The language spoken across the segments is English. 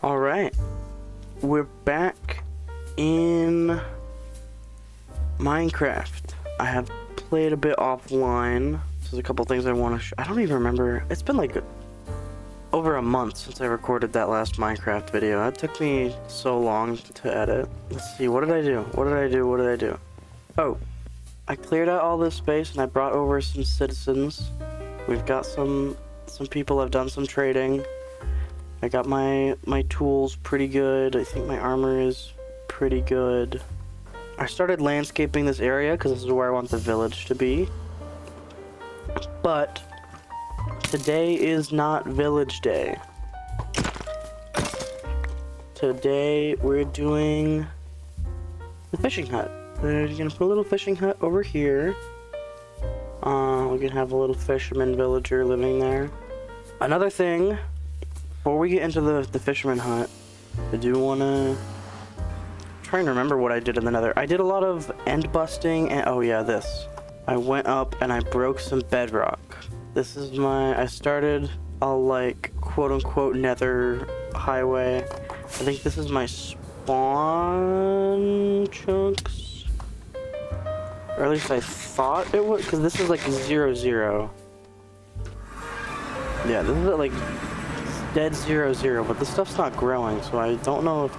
All right, we're back in Minecraft. I have played a bit offline. There's a couple things I want to I don't even remember. It's been like over a month since I recorded that last Minecraft video. It took me so long to edit. Let's see, what did I do? What did I do? What did I do? Oh, I cleared out all this space and I brought over some citizens. We've got some people. I've done some trading. I got my tools pretty good. I think my armor is pretty good. I started landscaping this area because this is where I want the village to be. But today is not village day. Today we're doing the fishing hut. We're gonna put a little fishing hut over here. We can have a little fisherman villager living there. Another thing, before we get into the fisherman hut, I do wanna try and remember what I did in the nether. I did a lot of end busting and oh yeah, this. I went up and I broke some bedrock. This is I started a like quote unquote nether highway. I think this is my spawn chunks. Or at least I thought it was, because this is like 0, 0. Yeah, this is like dead 0, 0, but this stuff's not growing, so I don't know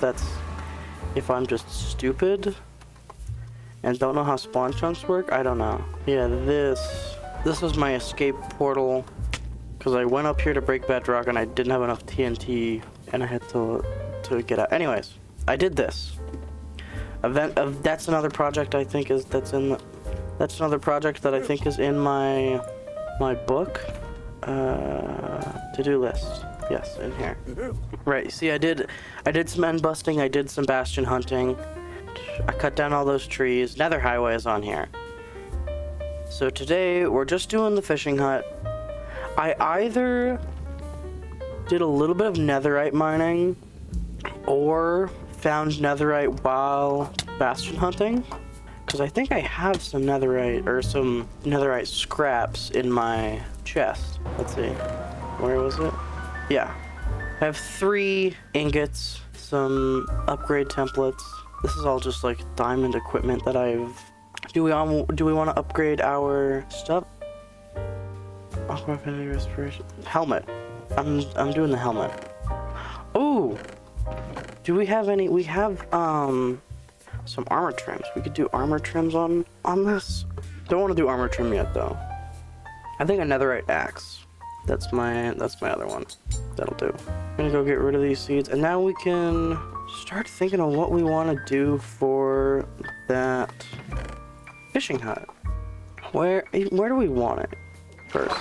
if I'm just stupid and don't know how spawn chunks work. I don't know. Yeah, this was my escape portal, because I went up here to break bedrock and I didn't have enough TNT and I had to get out. Anyways, I did this. That's another project I think that's another project that I think is in my book. To-do list. Yes, in here. Right. See, I did some end busting. I did some bastion hunting. I cut down all those trees. Nether highway is on here. So today we're just doing the fishing hut. I either did a little bit of netherite mining or found netherite while bastion hunting, because I think I have some netherite or some netherite scraps in my chest. Let's see, where was it? Yeah, I have 3 ingots, some upgrade templates. This is all just like diamond equipment that I've. Do we want to upgrade our stuff? Respiration helmet. I'm doing the helmet. Oh. Do we have any? We have some armor trims. We could do armor trims on this. Don't want to do armor trim yet though. I think a netherite axe. That's my other one. That'll do. I'm gonna go get rid of these seeds, and now we can start thinking of what we want to do for that fishing hut. Where do we want it first?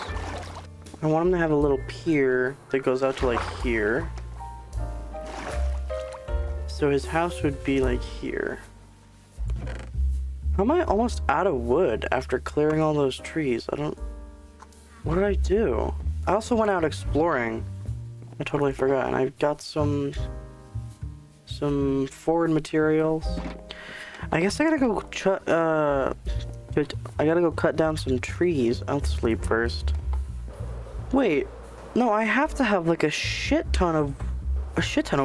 I want him to have a little pier that goes out to like here. So his house would be like here. How am I almost out of wood after clearing all those trees? What did I do? I also went out exploring. I totally forgot. And I got some forward materials. I guess I gotta go cut down some trees. I'll sleep first. Wait, no, I have to have like a shit ton of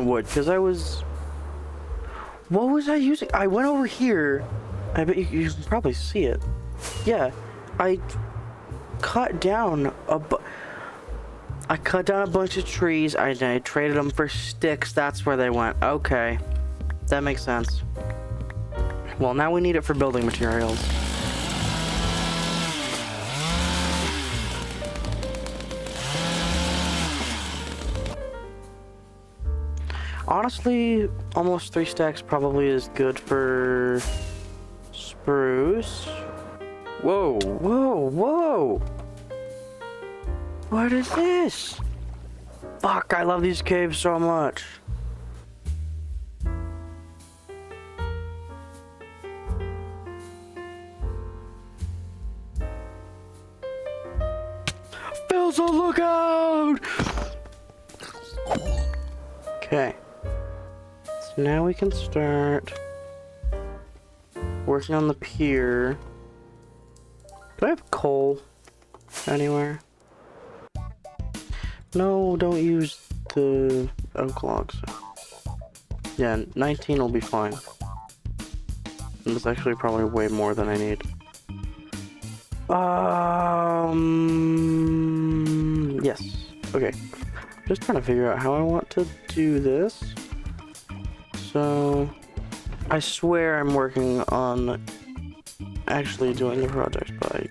wood because what was I using? I went over here. I bet you can probably see it. Yeah, I cut down a bunch of trees. I traded them for sticks. That's where they went. Okay, that makes sense. Well, now we need it for building materials. Honestly, almost 3 stacks probably is good for spruce. Whoa, whoa, whoa! What is this? Fuck, I love these caves so much. Phil's on lookout! Okay. So now we can start working on the pier. Do I have coal anywhere? No, don't use the oak logs. Yeah, 19 will be fine. And it's actually probably way more than I need. Yes. Okay. Just trying to figure out how I want to do this. So, I swear I'm working on actually doing the project, but I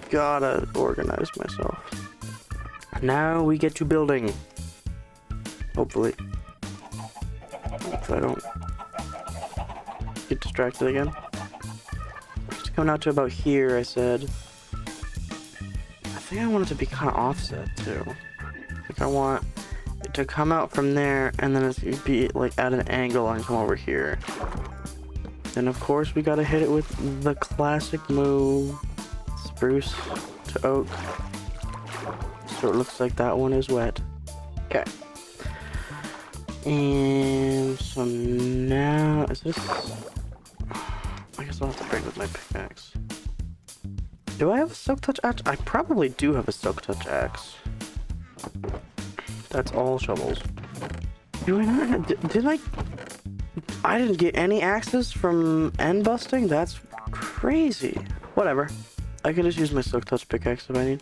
gotta organize myself. Now we get to building. Hopefully. If I don't get distracted again. It's coming out to about here, I said. I think I want it to be kind of offset too. Like I want it to come out from there and then it's be like at an angle and come over here. Then of course we gotta hit it with the classic move, spruce to oak. So it looks like that one is wet. Okay. And so now, is this... I guess I'll have to break with my pickaxe. Do I have a silk touch axe? I probably do have a silk touch axe. That's all shovels. Do I not? Did I didn't get any axes from end busting? That's crazy. Whatever. I can just use my silk touch pickaxe if I need.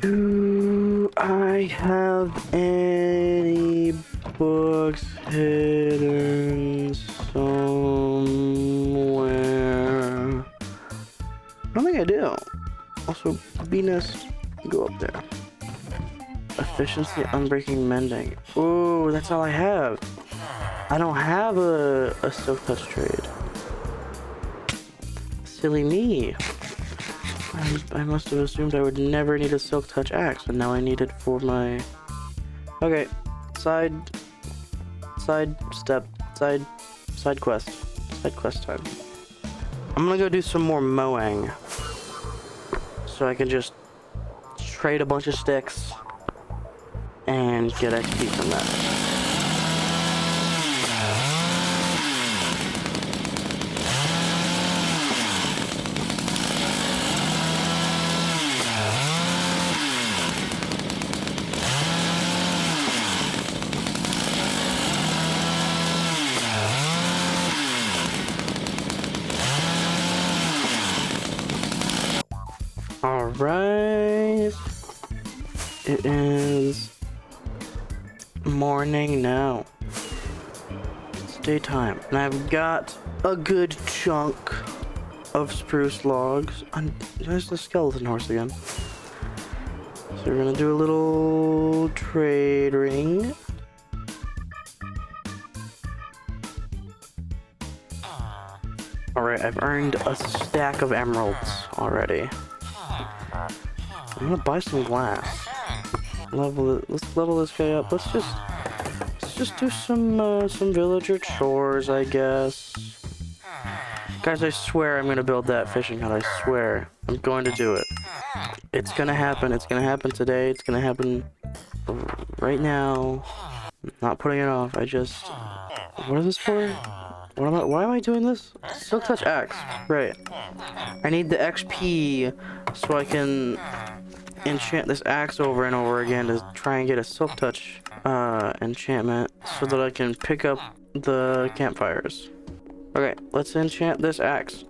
Do I have any books hidden somewhere? I don't think I do. Also, Venus, go up there. Efficiency, unbreaking, mending. Ooh, that's all I have. I don't have a silk touch trade. Silly me. I must have assumed I would never need a silk touch axe, and now I need it for my... Okay, side quest time. I'm gonna go do some more mowing, so I can just trade a bunch of sticks and get XP from that. Alright, it is morning now. It's daytime, and I've got a good chunk of spruce logs. And there's the skeleton horse again. So we're gonna do a little trade ring. Alright, I've earned a stack of emeralds already. I'm gonna buy some glass. Let's level this guy up. Let's just do some villager chores, I guess. Guys, I swear I'm gonna build that fishing hut. I swear. I'm going to do it. It's gonna happen. It's gonna happen today. It's gonna happen right now. I'm not putting it off. What is this for? Why am I doing this? Silk touch axe. Right. I need the XP so I can enchant this axe over and over again to try and get a silk touch enchantment so that I can pick up the campfires. Okay, let's enchant this axe.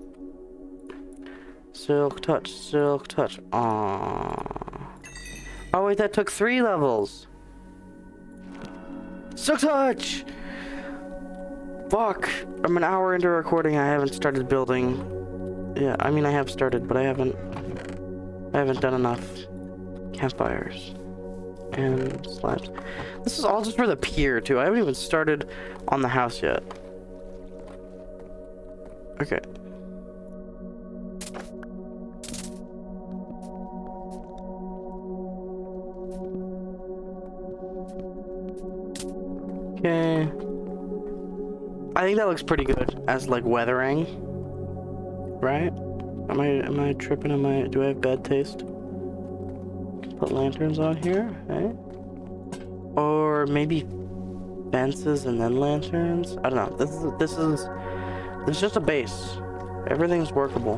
Silk touch, silk touch. Aww. Oh wait, that took 3 levels. Silk touch! Fuck! I'm an hour into recording. I haven't started building. Yeah, I mean I have started, but I haven't done enough campfires and slabs. This is all just for the pier too. I haven't even started on the house yet. Okay. Okay. I think that looks pretty good as like weathering. Right? Am I tripping? Do I have bad taste? Put lanterns on here, right? Or maybe fences and then lanterns? I don't know. This is just a base. Everything's workable.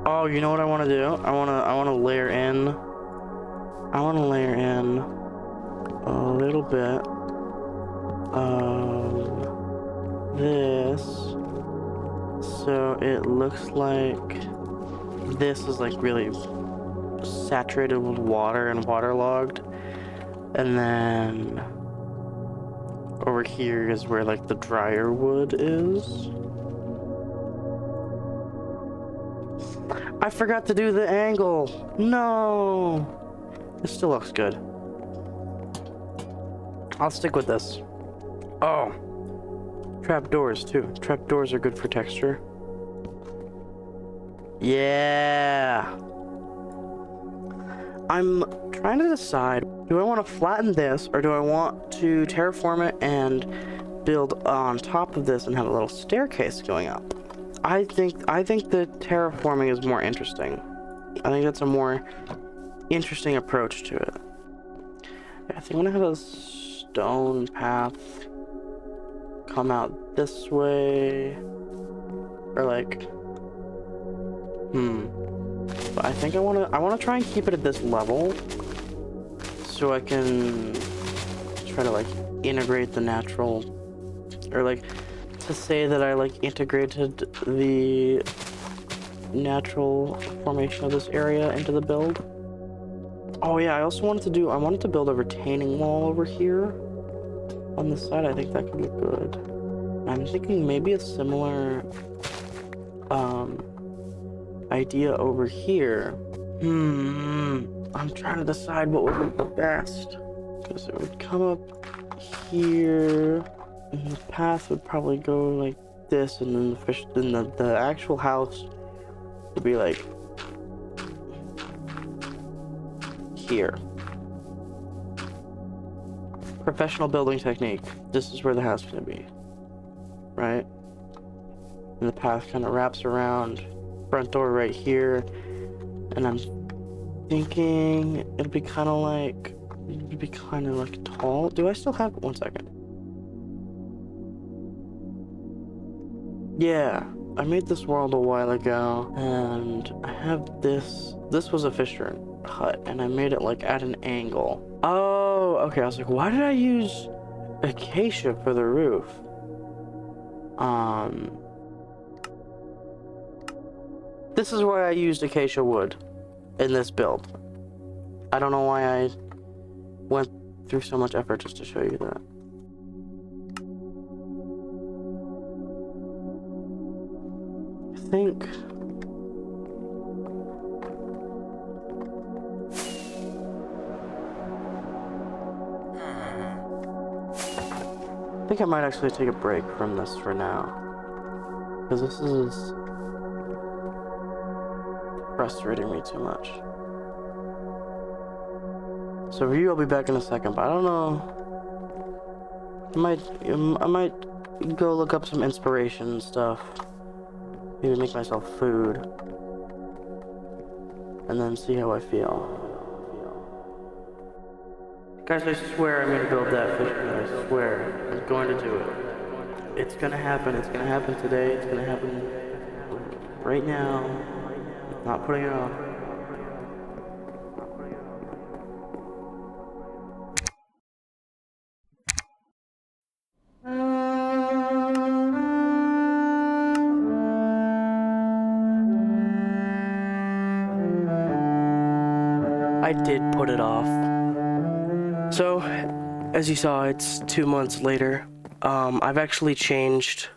Oh, you know what I want to do? I want to layer in a little bit of this, so it looks like this is like really saturated with water and waterlogged, and then over here is where like the drier wood is. I forgot to do the angle. No, it still looks good. I'll stick with this. Oh, trapdoors too. Trapdoors are good for texture. Yeah. I'm trying to decide, do I want to flatten this or do I want to terraform it and build on top of this and have a little staircase going up? I think the terraforming is more interesting. I think that's a more interesting approach to it. I think I'm gonna have a stone path come out this way, or like, but I think I wanna try and keep it at this level so I can try to like integrate the natural, or like to say that I like integrated the natural formation of this area into the build. Oh yeah, I also wanted to build a retaining wall over here on this side. I think that could look good. I'm thinking maybe a similar idea over here. I'm trying to decide what would look the best, because it would come up here and the path would probably go like this, and then the actual house would be like here. Professional building technique. This is where the house is gonna be, right? And the path kind of wraps around. Front door right here, and I'm thinking it'd be kind of like tall. Do I still have 1 second? Yeah, I made this world a while ago, and I have this. This was a fisher hut, and I made it like at an angle. Oh, okay. I was like, why did I use acacia for the roof? This is why I used acacia wood in this build. I don't know why I went through so much effort just to show you that. I think I might actually take a break from this for now, because this is frustrating me too much. So for you, I'll be back in a second, but I don't know. I might go look up some inspiration and stuff. Maybe make myself food, and then see how I feel. Guys, I swear I'm gonna build that fish. I swear, I'm going to do it. It's gonna happen. It's gonna happen today. It's gonna happen right now. Not putting it off. I did put it off. So, as you saw, it's 2 months later. I've actually changed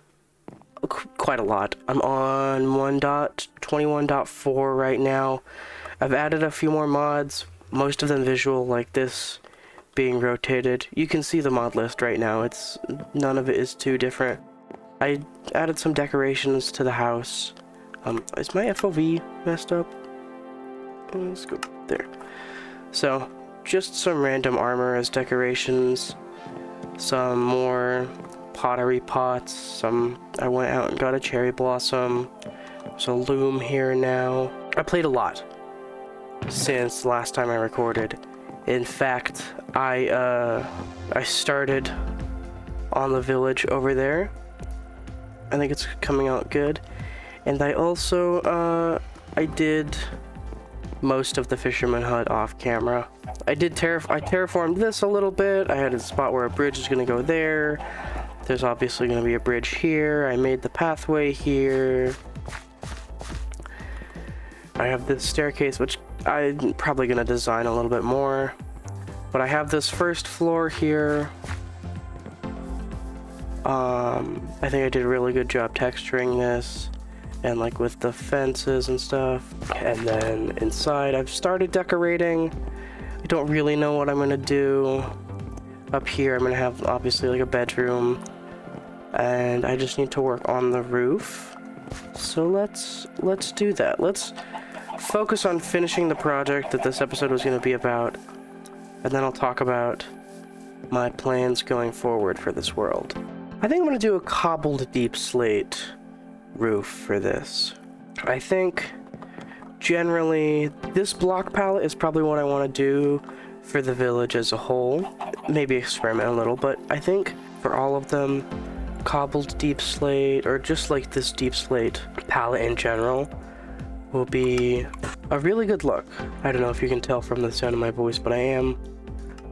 quite a lot. I'm on 1.21.4 right now. I've added a few more mods, most of them visual, like this being rotated. You can see the mod list right now. None of it is too different. I added some decorations to the house. Is my FOV messed up? Let's go there. So, just some random armor as decorations, some more pottery pots, I went out and got a cherry blossom. There's a loom here now. I played a lot since last time I recorded. In fact, I started on the village over there. I think it's coming out good. And I also, I did most of the fisherman hut off camera. I terraformed this a little bit. I had a spot where a bridge is going to go there. There's obviously going to be a bridge here. I made the pathway here. I have this staircase, which I'm probably going to design a little bit more. But I have this first floor here. I think I did a really good job texturing this and like with the fences and stuff. And then inside I've started decorating. I don't really know what I'm gonna do. Up here I'm gonna have obviously like a bedroom, and I just need to work on the roof. So let's do that. Let's focus on finishing the project that this episode was gonna be about, and then I'll talk about my plans going forward for this world. I think I'm going to do a cobbled deep slate roof for this. I think generally this block palette is probably what I want to do for the village as a whole. Maybe experiment a little, but I think for all of them, cobbled deep slate, or just like this deep slate palette in general, will be a really good look. I don't know if you can tell from the sound of my voice, but I am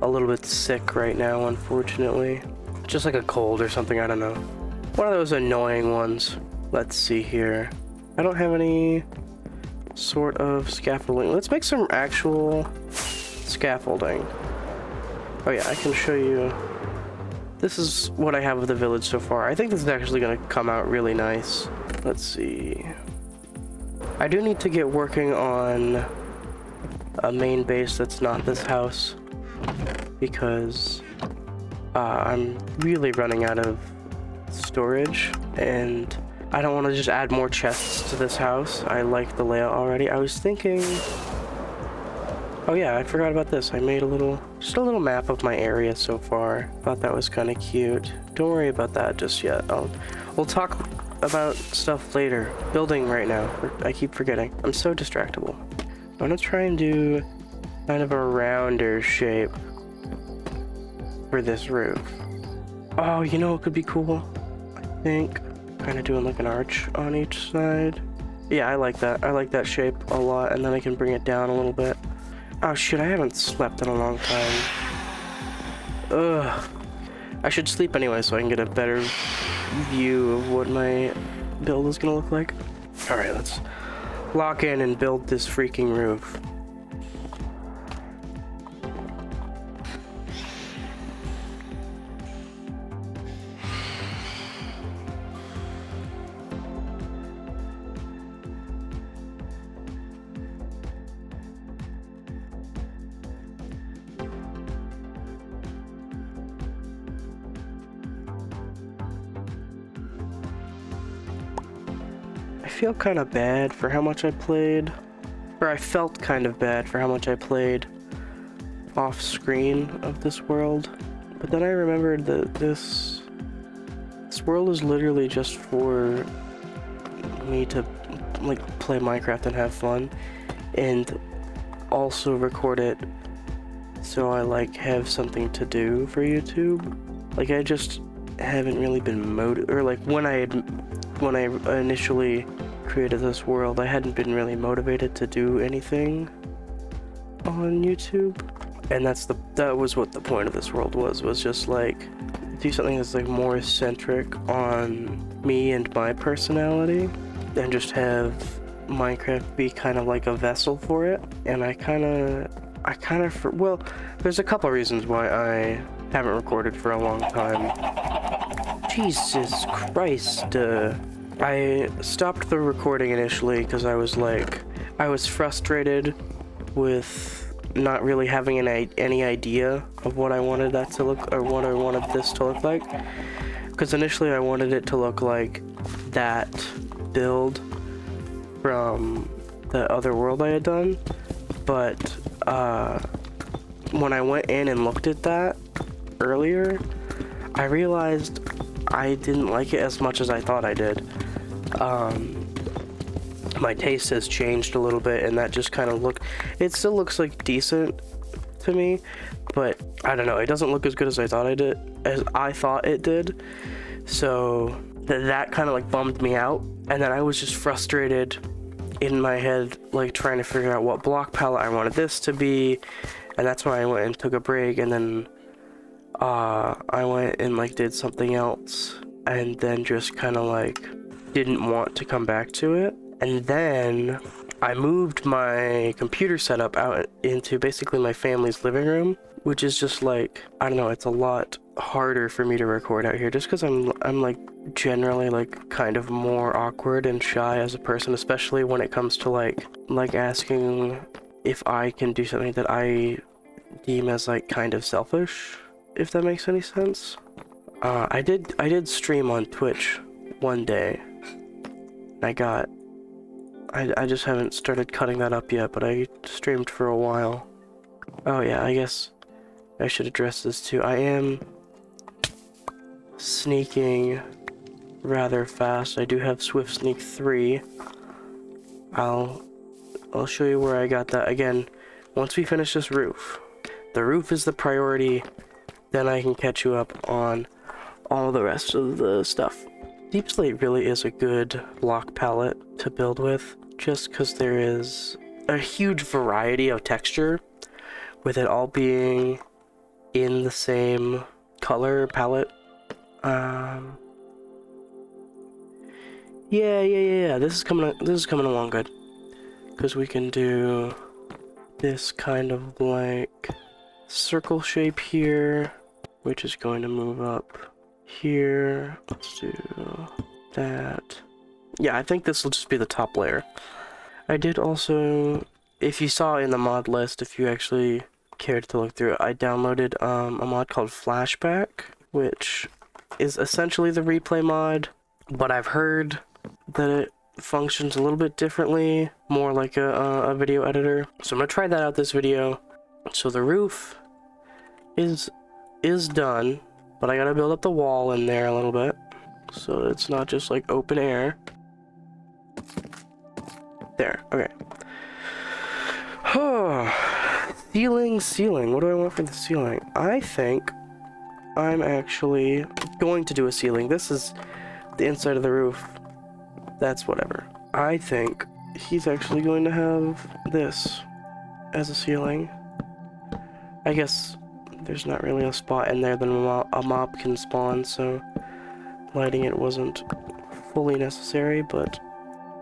a little bit sick right now, unfortunately. Just like a cold or something, I don't know. One of those annoying ones. Let's see here. I don't have any sort of scaffolding. Let's make some actual scaffolding. Oh yeah, I can show you. This is what I have of the village so far. I think this is actually going to come out really nice. Let's see. I do need to get working on a main base that's not this house, because I'm really running out of storage, and I don't want to just add more chests to this house. I like the layout already. I was thinking, oh yeah, I forgot about this. I made just a little map of my area so far. Thought that was kind of cute. Don't worry about that just yet. We'll talk about stuff later. Building right now. I keep forgetting. I'm so distractible. I'm gonna try and do kind of a rounder shape for this roof. Oh, you know what could be cool? I think kind of doing like an arch on each side. Yeah, I like that. I like that shape a lot, and then I can bring it down a little bit. Oh shit, I haven't slept in a long time. Ugh. I should sleep anyway so I can get a better view of what my build is gonna look like. Alright, let's lock in and build this freaking roof. I feel kind of bad for how much I played, or I felt kind of bad for how much I played off screen of this world, but then I remembered that this world is literally just for me to like play Minecraft and have fun, and also record it so I like have something to do for YouTube. Like I just haven't really been or like when I initially created this world, I hadn't been really motivated to do anything on YouTube, and that was what the point of this world was just like do something that's like more centric on me and my personality, and just have Minecraft be kind of like a vessel for it. And I kind of well, there's a couple reasons why I haven't recorded for a long time. Jesus Christ. I stopped the recording initially because I was frustrated with not really having any idea of what I wanted that to look, or what I wanted this to look like. Because initially I wanted it to look like that build from the other world I had done, but when I went in and looked at that earlier, I realized I didn't like it as much as I thought I did. My taste has changed a little bit, and that just kind of it still looks like decent to me, but I don't know, it doesn't look as good as I thought it did. So that kind of like bummed me out, and then I was just frustrated in my head, like trying to figure out what block palette I wanted this to be, and that's why I went and took a break, and then I went and like did something else, and then just kind of like didn't want to come back to it. And then I moved my computer setup out into basically my family's living room, which is just like, I don't know, it's a lot harder for me to record out here just because I'm like generally like kind of more awkward and shy as a person, especially when it comes to like asking if I can do something that I deem as like kind of selfish, if that makes any sense. I did stream on Twitch one day. I just haven't started cutting that up yet, but I streamed for a while. Oh yeah, I guess I should address this too. I am sneaking rather fast. I do have Swift Sneak 3. I'll show you where I got that. Again, once we finish this roof. The roof is the priority, then I can catch you up on all the rest of the stuff. Deep Slate really is a good block palette to build with, just because there is a huge variety of texture, with it all being in the same color palette. Yeah. This is coming along good, because we can do this kind of like circle shape here, which is going to move up here. Let's do that. Yeah, I think this will just be the top layer. I did also, if you saw in the mod list, if you actually cared to look through it, I downloaded a mod called Flashback, which is essentially the replay mod, but I've heard that it functions a little bit differently, more like a video editor. So I'm gonna try that out this video. So the roof is done, but I gotta build up the wall in there a little bit, so it's not just like open air. There, okay. Ceiling. What do I want for the ceiling? I think I'm actually going to do a ceiling. This is the inside of the roof. That's whatever. I think he's actually going to have this as a ceiling. I guess there's not really a spot in there that a mob can spawn, so lighting it wasn't fully necessary, but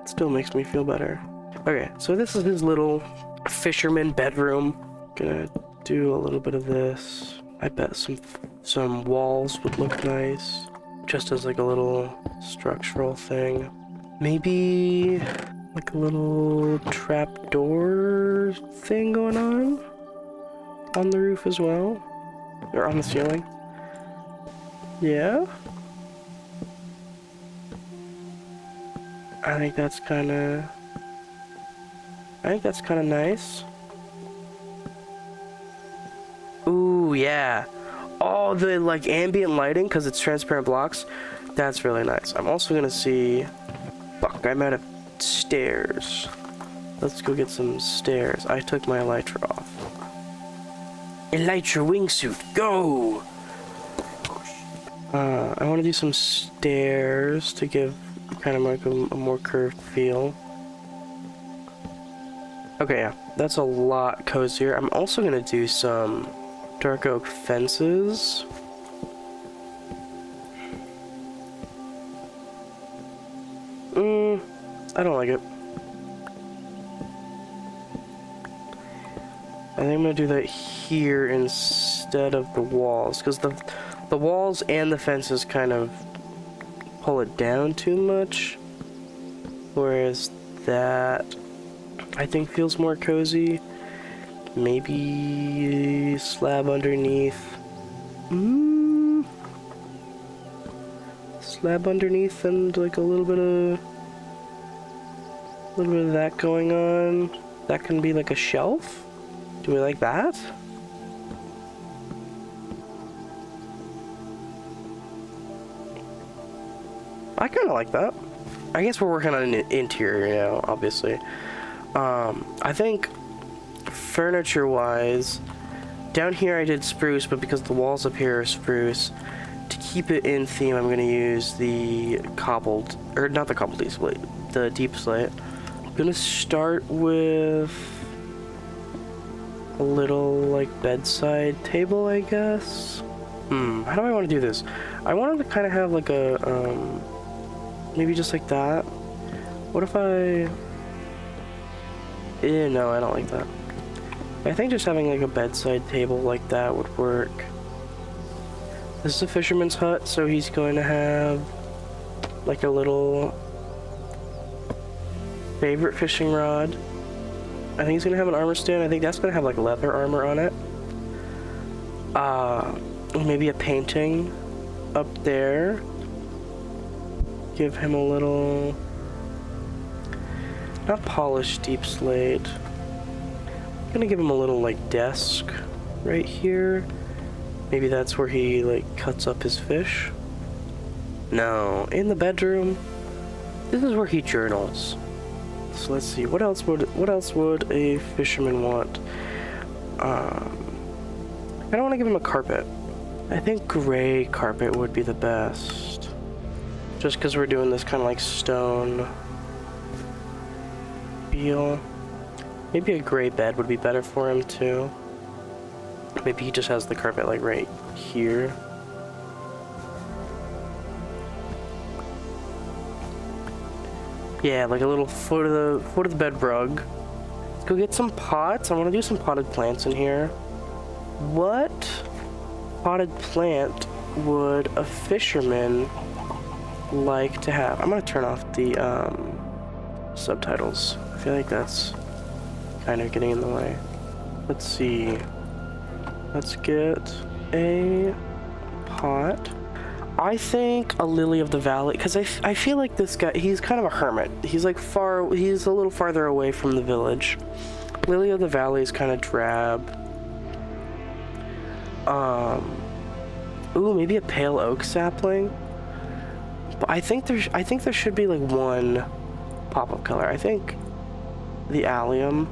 it still makes me feel better. Okay, so this is his little fisherman bedroom. Gonna do a little bit of this. I bet some walls would look nice, just as like a little structural thing. Maybe like a little trapdoor thing going on the roof as well, or on the ceiling. Yeah, I think that's kind of nice. Ooh, yeah. All the like ambient lighting, because it's transparent blocks, that's really nice. I'm also gonna see, fuck, I'm out of stairs. Let's go get some stairs. I took my elytra off. Elytra wingsuit, go! I want to do some stairs to give kind of like a more curved feel. Okay, yeah, that's a lot cozier. I'm also gonna do some dark oak fences. I don't like it. I think I'm gonna do that here instead of the walls, because the walls and the fences kind of pull it down too much, whereas that I think feels more cozy. Maybe slab underneath. Slab underneath and like a little bit of that going on. That can be like a shelf. Do we like that? I kind of like that. I guess we're working on an interior now, obviously. I think furniture-wise, down here I did spruce, but because the walls up here are spruce, to keep it in theme, I'm going to use the cobbled, or not the cobbled deep slate, the deep slate. gonna start with a little like bedside table, I guess. How do I want to do this? I wanted to kind of have like a maybe just like that. What if I no, I don't like that. I think just having like a bedside table like that would work. This is a fisherman's hut, so he's going to have like a little favorite fishing rod. I think he's gonna have an armor stand. I think that's gonna have like leather armor on it. Maybe a painting up there. Give him a little, not polished deep slate. I'm gonna give him a little like desk right here. Maybe that's where he like cuts up his fish. No, in the bedroom. This is where he journals. So let's see, what else would a fisherman want? I don't want to give him a carpet. I think gray carpet would be the best. Just because we're doing this kind of like stone feel. Maybe a gray bed would be better for him too. Maybe he just has the carpet like right here. Yeah, like a little foot of the bed rug. Let's go get some pots. I want to do some potted plants in here. What potted plant would a fisherman like to have? I'm gonna turn off the subtitles. I feel like that's kind of getting in the way. Let's see. Let's get a pot. I think a lily of the valley, because I feel like this guy, he's kind of a hermit. He's like he's a little farther away from the village. Lily of the valley is kind of drab. Ooh, maybe a pale oak sapling. But I think there should be like one pop-up color. I think the allium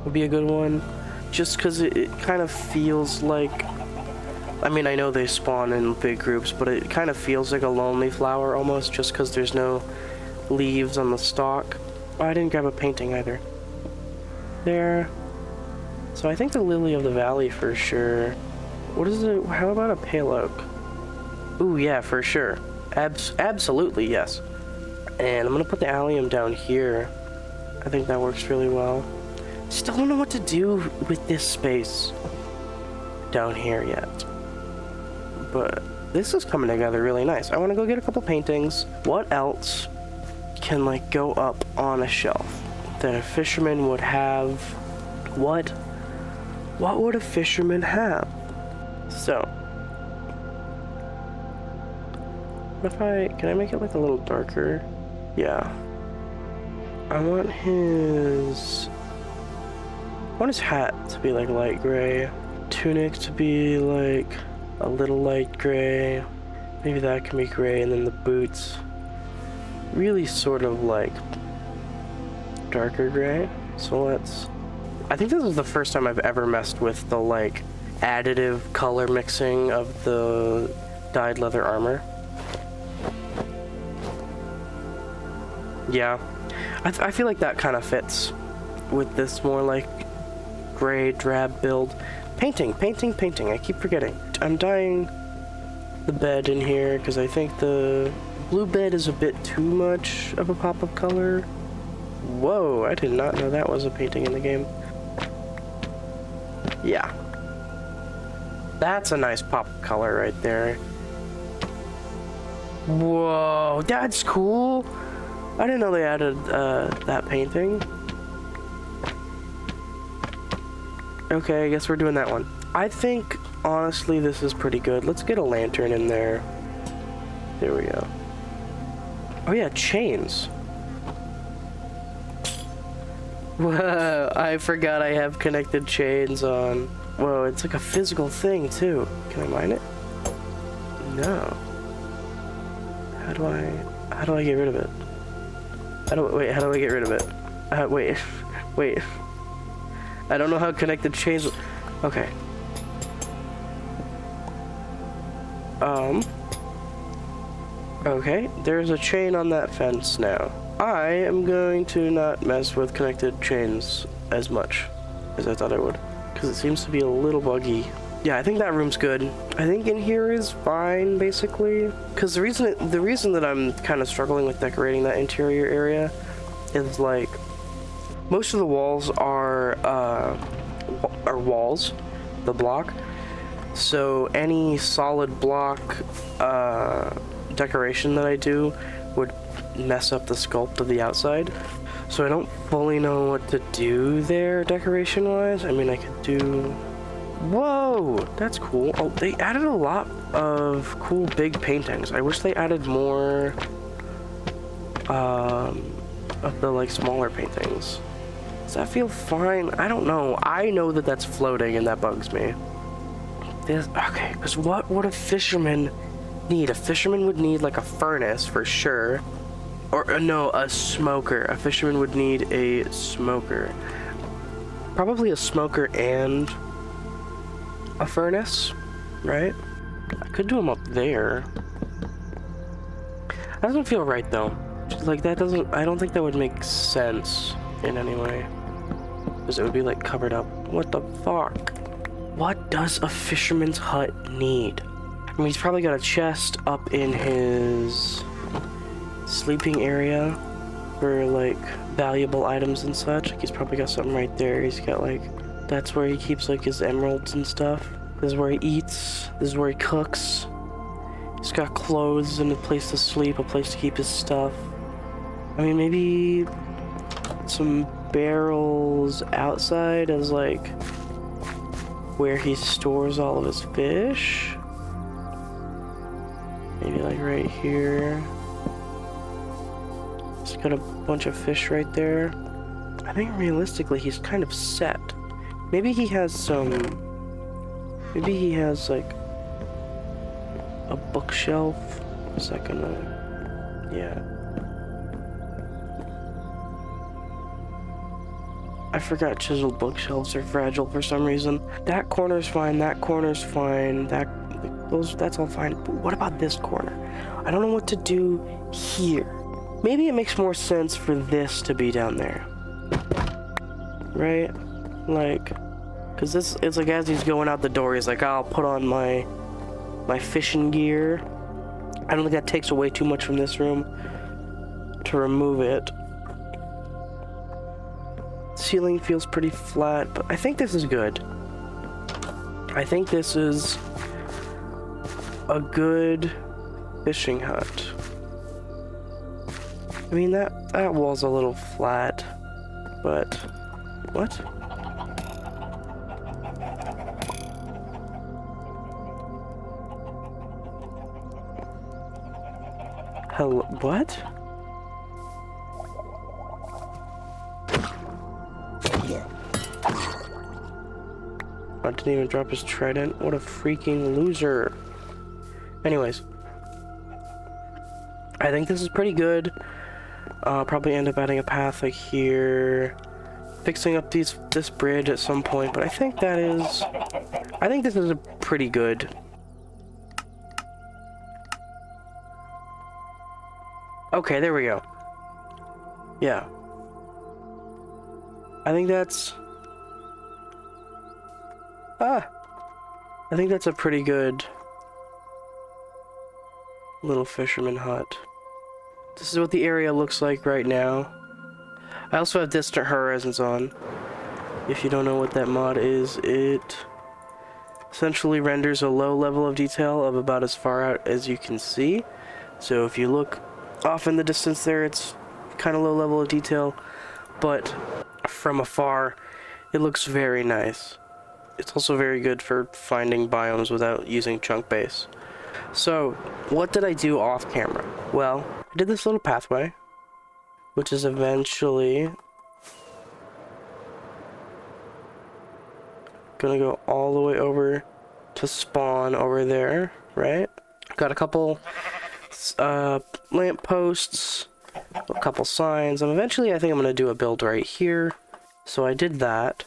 would be a good one, just because it kind of feels like, I mean, I know they spawn in big groups, but it kind of feels like a lonely flower almost, just because there's no leaves on the stalk. Oh, I didn't grab a painting either. There. So I think the lily of the valley for sure. What is it? How about a pale oak? Ooh, yeah, for sure. Absolutely, yes. And I'm gonna put the allium down here. I think that works really well. Still don't know what to do with this space down here yet. But this is coming together really nice. I want to go get a couple paintings. What else can like go up on a shelf that a fisherman would have? What would a fisherman have? So, what if can I make it like a little darker? Yeah. I want his hat to be like light gray. Tunic to be like a little light gray. Maybe that can be gray, and then the boots really sort of like darker gray. So I think this is the first time I've ever messed with the like additive color mixing of the dyed leather armor. Yeah, I feel like that kind of fits with this more like gray drab build. Painting. I keep forgetting. I'm dyeing the bed in here because I think the blue bed is a bit too much of a pop of color. Whoa, I did not know that was a painting in the game. Yeah. That's a nice pop of color right there. Whoa, that's cool. I didn't know they added that painting. Okay, I guess we're doing that one. I think, honestly, this is pretty good. Let's get a lantern in there. There we go. Oh yeah, chains. Whoa, I forgot I have connected chains on. Whoa, it's like a physical thing, too. Can I mine it? No. How do I get rid of it? How do I get rid of it? Wait. I don't know how connected chains. Okay. Okay, there's a chain on that fence now. I am going to not mess with connected chains as much as I thought I would, because it seems to be a little buggy. Yeah, I think that room's good. I think in here is fine, basically. Because the reason that I'm kind of struggling with decorating that interior area is like most of the walls are walls, the block. So any solid block decoration that I do would mess up the sculpt of the outside. So I don't fully know what to do there decoration-wise. I mean, I could do... Whoa! That's cool. Oh, they added a lot of cool big paintings. I wish they added more of the, like, smaller paintings. Does that feel fine? I don't know. I know that that's floating and that bugs me. Okay, because what would a fisherman need? A fisherman would need, like, a furnace for sure. Or, no, a smoker. A fisherman would need a smoker. Probably a smoker and a furnace, right? I could do them up there. That doesn't feel right, though. Like, that doesn't... I don't think that would make sense in any way. Because it would be, like, covered up. What the fuck? What does a fisherman's hut need? I mean, he's probably got a chest up in his sleeping area for, like, valuable items and such. Like, he's probably got something right there. He's got, like, that's where he keeps, like, his emeralds and stuff. This is where he eats. This is where he cooks. He's got clothes and a place to sleep, a place to keep his stuff. I mean, maybe some barrels outside as, like, where he stores all of his fish. Maybe, like, right here. He's got a bunch of fish right there. I think realistically he's kind of set. Maybe he has some... Maybe he has, like, a bookshelf. Is that gonna... Yeah. I forgot chiseled bookshelves are fragile for some reason. That corner's fine, that corner's fine, that's all fine. But what about this corner? I don't know what to do here. Maybe it makes more sense for this to be down there. Right? Like, cause this, it's like as he's going out the door, he's like, I'll put on my fishing gear. I don't think that takes away too much from this room to remove it. Ceiling feels pretty flat, but I think this is good. I think this is a good fishing hut. I mean, that wall's a little flat, but... What? Hello? What? I didn't even drop his trident. What a freaking loser. Anyways. I think this is pretty good. Probably end up adding a path like here. Fixing up this bridge at some point, but I think this is a pretty good. Okay, there we go. Yeah. I think that's... I think that's a pretty good little fisherman hut. This is what the area looks like right now. I also have Distant Horizons on. If you don't know what that mod is, it essentially renders a low level of detail of about as far out as you can see. So if you look off in the distance there, it's kind of low level of detail, but from afar, it looks very nice. It's also very good for finding biomes without using chunk base. So, what did I do off camera? Well, I did this little pathway, which is eventually gonna go all the way over to spawn over there, right? Got a couple lamp posts, a couple signs, and eventually I think I'm gonna do a build right here. So I did that.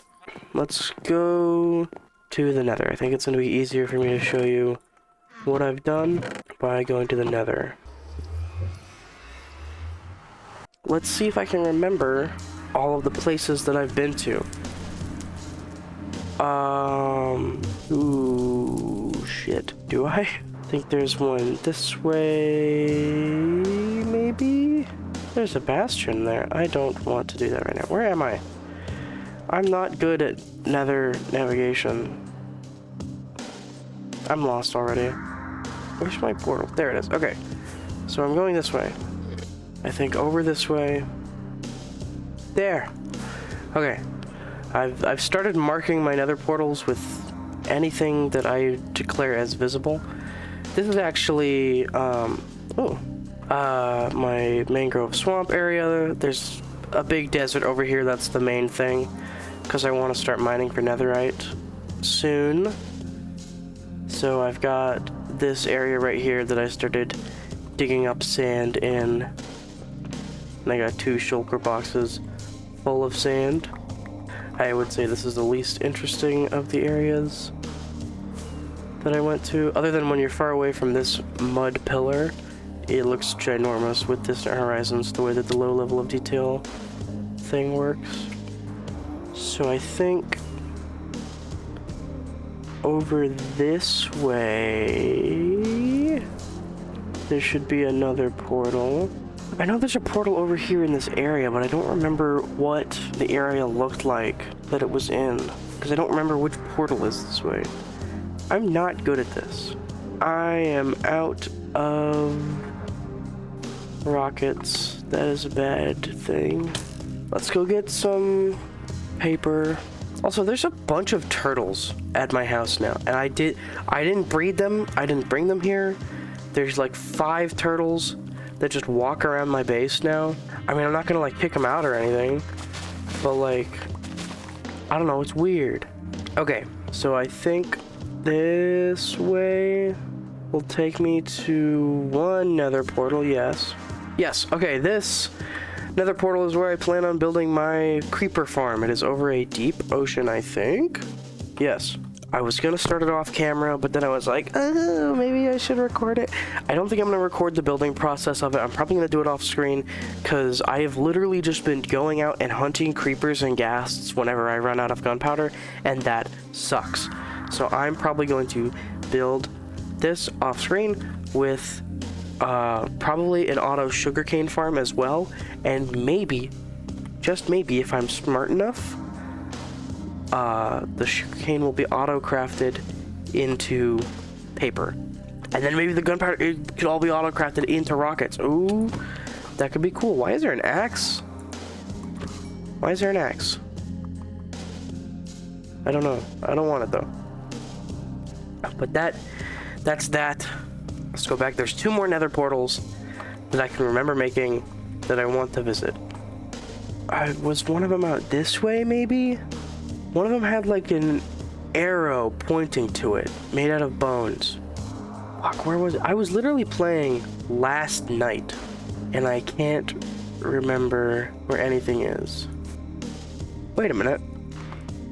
Let's go to the Nether. I think it's going to be easier for me to show you what I've done by going to the Nether. let's see if I can remember all of the places that I've been to. Ooh, shit. Do I? I think there's one this way, maybe? There's a bastion there. I don't want to do that right now. Where am I? I'm not good at nether navigation. I'm lost already. Where's my portal? There it is. Okay. So I'm going this way. I think over this way. There. Okay. I've started marking my nether portals with anything that I declare as visible. This is actually my mangrove swamp area. There's a big desert over here. That's the main thing, because I want to start mining for netherite soon. So I've got this area right here that I started digging up sand in, and I got 2 shulker boxes full of sand. I would say this is the least interesting of the areas that I went to, other than when you're far away from this mud pillar. It looks ginormous with distant horizons, the way that the low level of detail thing works. So I think over this way there should be another portal. I know there's a portal over here in this area, but I don't remember what the area looked like that it was in, because I don't remember which portal is this way. I'm not good at this. I am out of rockets. That is a bad thing. Let's go get some paper. Also, there's a bunch of turtles at my house now, and I didn't breed them. I didn't bring them here. There's like 5 turtles that just walk around my base now. I mean, I'm not gonna like kick them out or anything, but like, I don't know, it's weird. Okay, so I think this way will take me to one nether portal. Yes, okay, this nether portal is where I plan on building my creeper farm. It is over a deep ocean, I think. Yes. I was gonna start it off camera, but then I was like, oh, maybe I should record it. I don't think I'm gonna record the building process of it. I'm probably gonna do it off screen, because I have literally just been going out and hunting creepers and ghasts whenever I run out of gunpowder, and that sucks. So I'm probably going to build this off screen with probably an auto sugarcane farm as well, and maybe, just maybe, if I'm smart enough, the sugarcane will be auto-crafted into paper. And then maybe the gunpowder, it could all be auto-crafted into rockets. Ooh, that could be cool. Why is there an axe? Why is there an axe? I don't know. I don't want it though. But that's that. Let's go back. There's 2 more nether portals that I can remember making that I want to visit. Was one of them out this way, maybe? One of them had like an arrow pointing to it, made out of bones. Fuck, where was it? I was literally playing last night, and I can't remember where anything is. Wait a minute.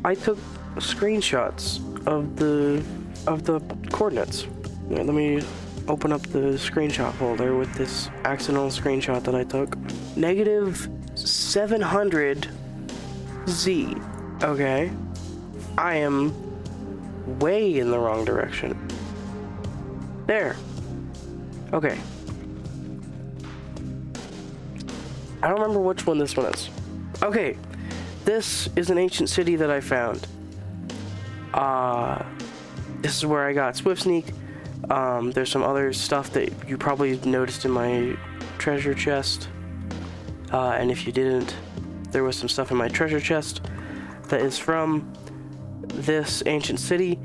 I took screenshots of the coordinates. Yeah, let me open up the screenshot folder with this accidental screenshot that I took. -700Z. Okay. I am way in the wrong direction. There. Okay. I don't remember which one this one is. Okay. This is an ancient city that I found. This is where I got Swift Sneak. There's some other stuff that you probably noticed in my treasure chest. And if you didn't, there was some stuff in my treasure chest that is from this ancient city.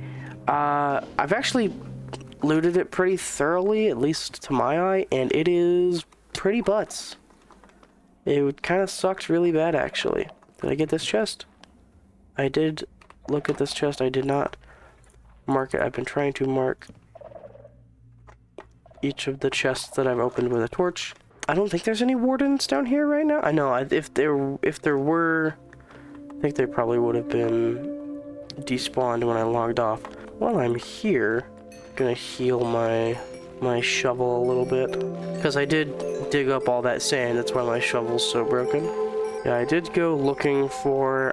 I've actually looted it pretty thoroughly, at least to my eye, and it is pretty butts. It kind of sucked really bad, actually. Did I get this chest? I did look at this chest. I did not mark it. I've been trying to mark each of the chests that I've opened with a torch. I don't think there's any wardens down here right now. I know, if there were, I think they probably would have been despawned when I logged off. While I'm here, I'm gonna heal my my shovel a little bit. Because I did dig up all that sand, that's why my shovel's so broken. Yeah, I did go looking for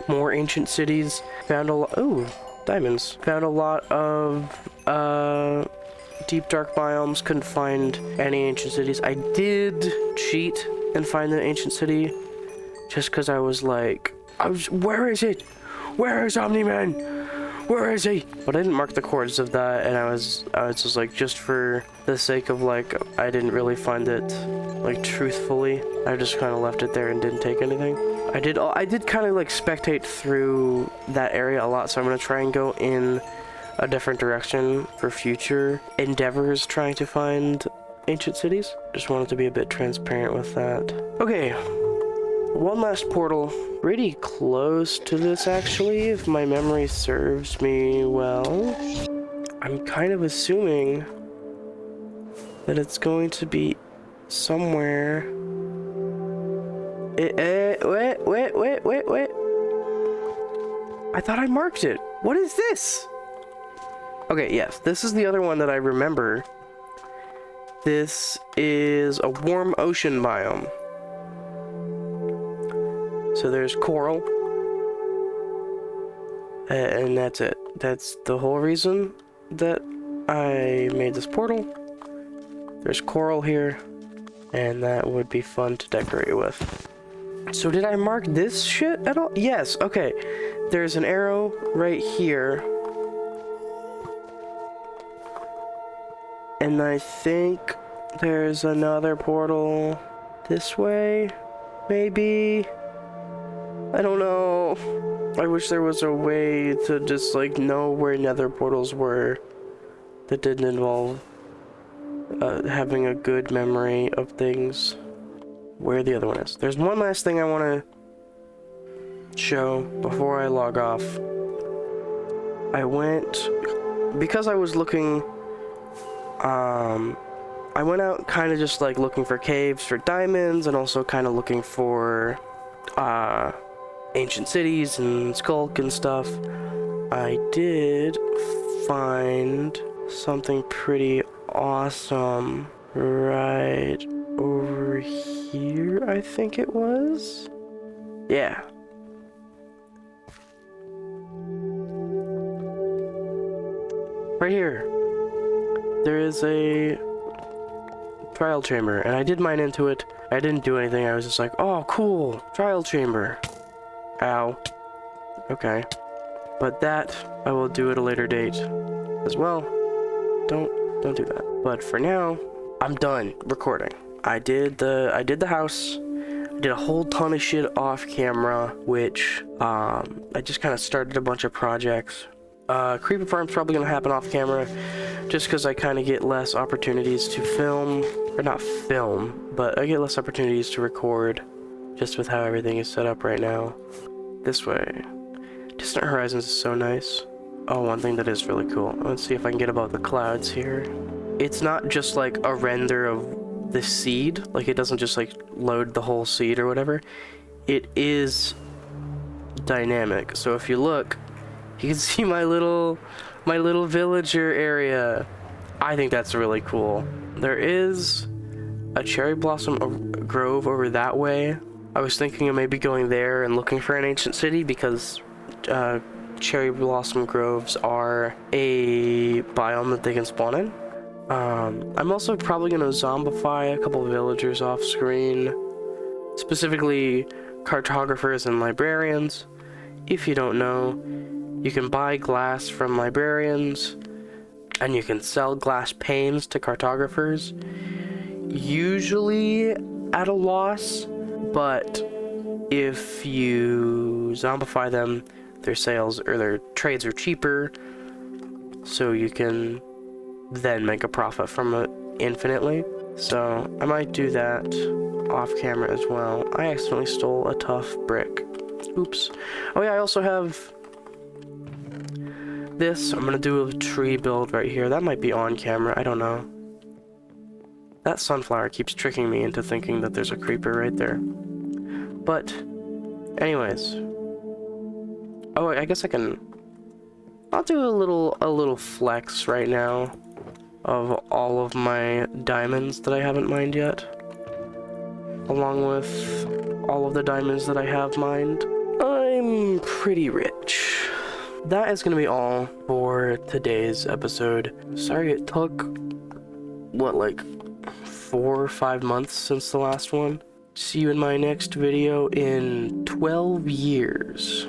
more ancient cities. Found a lot. Ooh, diamonds. Found a lot of deep dark biomes. Couldn't find any ancient cities. I did cheat and find the ancient city, just because I was like, where is it? Where is Omni-Man? Where is he? But I didn't mark the coordinates of that, and I was just like, just for the sake of like, I didn't really find it like truthfully. I just kind of left it there and didn't take anything. I did kind of like spectate through that area a lot, so I'm gonna try and go in a different direction for future endeavors trying to find ancient cities. Just wanted to be a bit transparent with that. Okay, one last portal. Pretty close to this actually, if my memory serves me well. I'm kind of assuming that it's going to be somewhere. Wait. I thought I marked it. What is this? Okay, yes, this is the other one that I remember. This is a warm ocean biome. So there's coral. And that's it. That's the whole reason that I made this portal. There's coral here, and that would be fun to decorate with. So did I mark this shit at all? Yes, okay. There's an arrow right here. And I think there's another portal this way, maybe? I don't know. I wish there was a way to just like know where nether portals were that didn't involve having a good memory of things. Where the other one is. There's one last thing I want to show before I log off. I went, because I was looking, I went out kind of just like looking for caves for diamonds, and also kind of looking for ancient cities and skulk and stuff. I did find something pretty awesome right over here, I think it was. Yeah. Right here. There is a trial chamber, and I did mine into it. I didn't do anything, I was just like, oh, cool, trial chamber. Ow. Okay. But that, I will do at a later date as well. Don't do that. But for now, I'm done recording. I did the house. I did a whole ton of shit off camera, which, I just kind of started a bunch of projects. Creeper Farm's probably gonna happen off camera, just because I kind of get less opportunities to film, or not film, but I get less opportunities to record, just with how everything is set up right now. This way. Distant Horizons is so nice. Oh, one thing that is really cool. Let's see if I can get above the clouds here. It's not just like a render of the seed, like it doesn't just like load the whole seed or whatever. It is dynamic. So if you look, you can see my little villager area. I think that's really cool. There is a cherry blossom grove over that way. I was thinking of maybe going there and looking for an ancient city, because cherry blossom groves are a biome that they can spawn in. I'm also probably going to zombify a couple of villagers off screen, specifically cartographers and librarians. If you don't know, you can buy glass from librarians, and you can sell glass panes to cartographers, usually at a loss, but if you zombify them, their sales or their trades are cheaper, so you can then make a profit from it infinitely. So I might do that off camera as well. I accidentally stole a tough brick. Oops. Oh yeah, I also have this. I'm gonna do a tree build right here. That might be on camera, I don't know. That sunflower keeps tricking me into thinking that there's a creeper right there. But anyways. Oh, I guess I'll do a little flex right now of all of my diamonds that I haven't mined yet, along with all of the diamonds that I have mined, I'm pretty rich. That is going to be all for today's episode. Sorry it took, what, like 4 or 5 months since the last one? See you in my next video in 12 years.